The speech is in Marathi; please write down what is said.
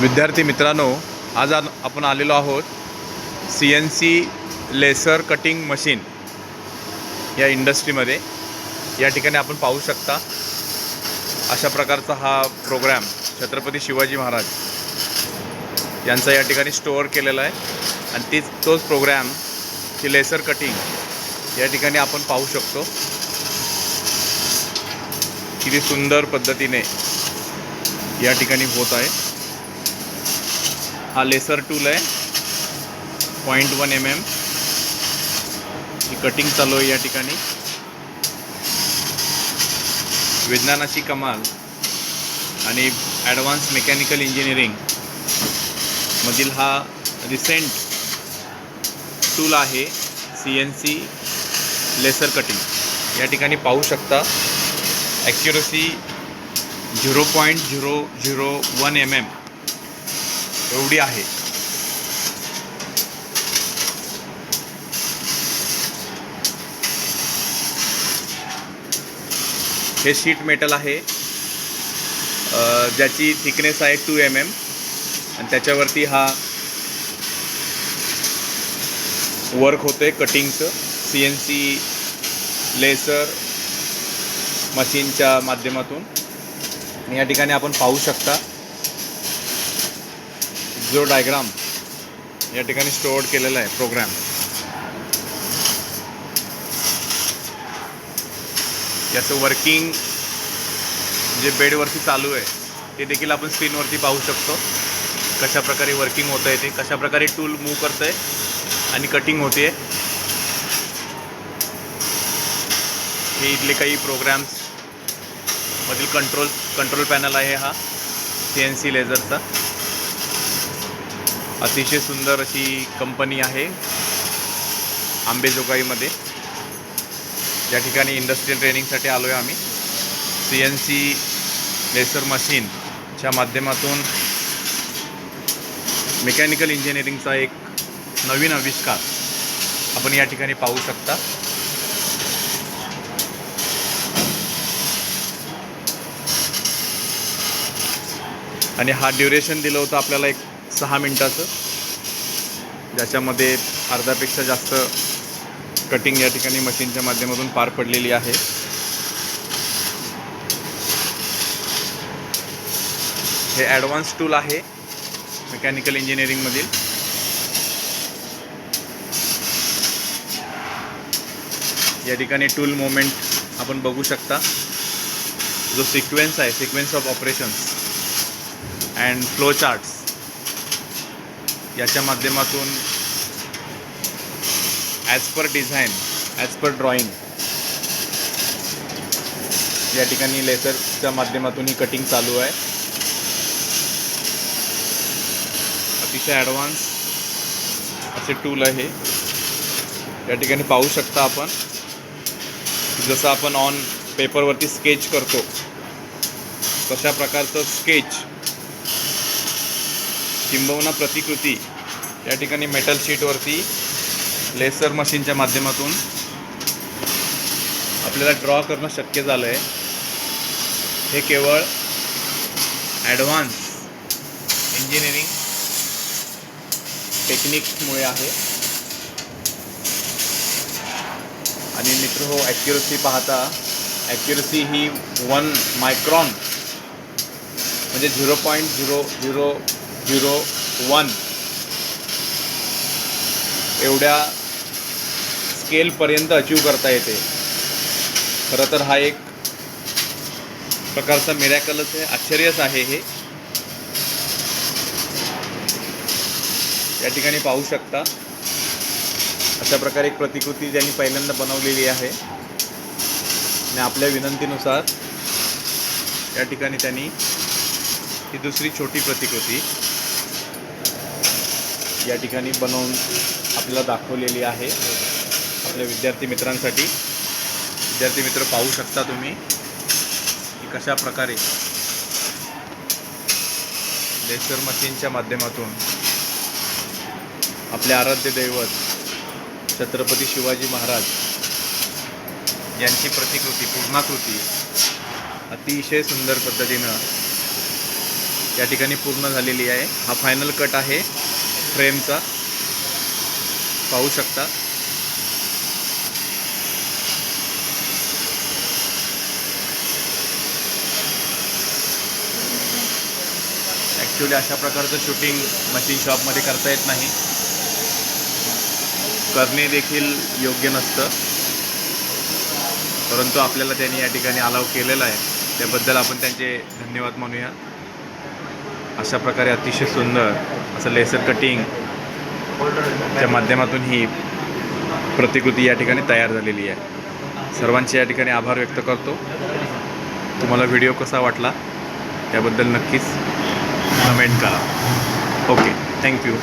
विद्यार्थी मित्रांनो, आज आपण आलेलो आहोत CNC लेसर कटिंग मशीन या इंडस्ट्रीमध्ये। या ठिकाणी आपण पाहू शकता अशा प्रकारचा हा प्रोग्राम छत्रपती शिवाजी महाराज यांचा या ठिकाणी स्टोअर केलेला आहे आणि तोच प्रोग्राम की लेसर कटिंग या ठिकाणी आपण पाहू शकतो। किती सुंदर पद्धतीने या ठिकाणी होत आहे। हा लेसर टूल आहे 0.1 mm ही कटिंग चालू आहे। या ठिकाणी विज्ञानाची कमाल आणि ॲडव्हान्स मेकॅनिकल इंजिनिअरिंग मधील हा रिसेंट टूल आहे CNC लेसर कटिंग। या ठिकाणी पाहू शकता ॲक्युरसी 0.001 mm एवढी आहे। हे शीट मेटल आहे ज्याची थिकनेस आहे 2 mm आणि त्याच्यावरती हा वर्क होते कटिंगचं CNC लेसर मशीनच्या माध्यमातून। या ठिकाणी आपण पाहू शकता जो डायग्राम या ठिकाणी स्टोअर केलेला आहे प्रोग्राम। याचं वर्किंग जे बेडवरती चालू आहे ते देखील आपण स्क्रीनवरती पाहू शकतो। कशा प्रकारे वर्किंग होत आहे ते, कशा प्रकारे टूल मूव करत आहे आणि कटिंग होते। हे इथले काही प्रोग्राम्स मधील कंट्रोल पॅनल आहे हा CNC लेझरचा। अतिशय सुंदर अशी कंपनी आहे अंबेजोगाईमध्ये। या ठिकाणी इंडस्ट्रियल ट्रेनिंगसाठी आलो आहे आम्ही। CNC लेसर मशीनच्या माध्यमातून मेकॅनिकल इंजिनिअरिंगचा एक नवीन आविष्कार आपण या ठिकाणी पाहू शकता। आणि हा ड्युरेशन दिलं होतं आपल्याला एक 6 मिनिटाचं, ज्याच्यामध्ये अर्ध्यापेक्षा जास्त कटिंग या ठिकाणी मशीनच्या माध्यमातून पार पडलेली आहे। हे ॲडव्हान्स टूल आहे मेकॅनिकल इंजिनिअरिंगमधील। या ठिकाणी टूल मोमेंट आपण बघू शकता। जो सिक्वेन्स आहे, sequence of operations and flow charts याच्या माध्यमातून as per design, as per drawing या ठिकाणी लेसरच्या माध्यमातून ही कटिंग चालू आहे। अतिशय ॲडव्हान्स असे टूल आहे। या ठिकाणी पाहू शकता आपण जसं आपण ऑन पेपरवरती स्केच करतो तशा प्रकारचं स्केच किंबहुना प्रतिकृती या ठिकाणी मेटल शीटवरती लेसर मशीनच्या माध्यमातून आपल्याला ड्रॉ करणं शक्य झालं आहे। हे केवळ ॲडव्हान्स इंजिनिअरिंग टेक्निक्समुळे आहे। आणि मित्रहो, ॲक्युरसी पाहता, ॲक्युरसी ही 1 मायक्रॉन म्हणजे 0.0001 एवढ्या स्केलपर्यंत अचीव करता येते। खरं तर हा एक प्रकारचा मिरॅकलच आहे, आश्चर्यच आहे हे। या ठिकाणी पाहू शकता अशा प्रकारे एक प्रतिकृती ज्यांनी पहिल्यांदा बनवलेली आहे आणि आपल्या विनंतीनुसार या ठिकाणी त्यांनी ही दुसरी छोटी प्रतिकृती या ठिकाणी बनवून आपल्याला दाखवलेली आहे आपल्या विद्यार्थी मित्रांसाठी। विद्यार्थी मित्र पाहू शकता तुम्ही की कशा प्रकारे लेसर मशीनच्या माध्यमातून आपले आराध्य दैवत छत्रपती शिवाजी महाराज यांची प्रतिकृती, पूर्णाकृती अतिशय सुंदर पद्धतीनं या ठिकाणी पूर्ण झालेली आहे. हा फायनल कट आहे फ्रेमचा, पाहू शकता. ॲक्च्युली अशा प्रकारचं शूटिंग मशीन शॉपमध्ये करता येत नाही, करणे देखील योग्य नसतं, परंतु आपल्याला त्यांनी या ठिकाणी अलाव केलेलं आहे, त्याबद्दल आपण त्यांचे धन्यवाद मानूया. अशा प्रकारे अतिशय सुंदर असं लेसर कटिंग च्या माध्यमातून ही प्रतिकृती या ठिकाणी तयार झालेली आहे. सर्वांचे या ठिकाणी आभार व्यक्त करतो. तुम्हाला व्हिडिओ कसा वाटला त्याबद्दल नक्कीच कमेंट करा. Okay, thank you.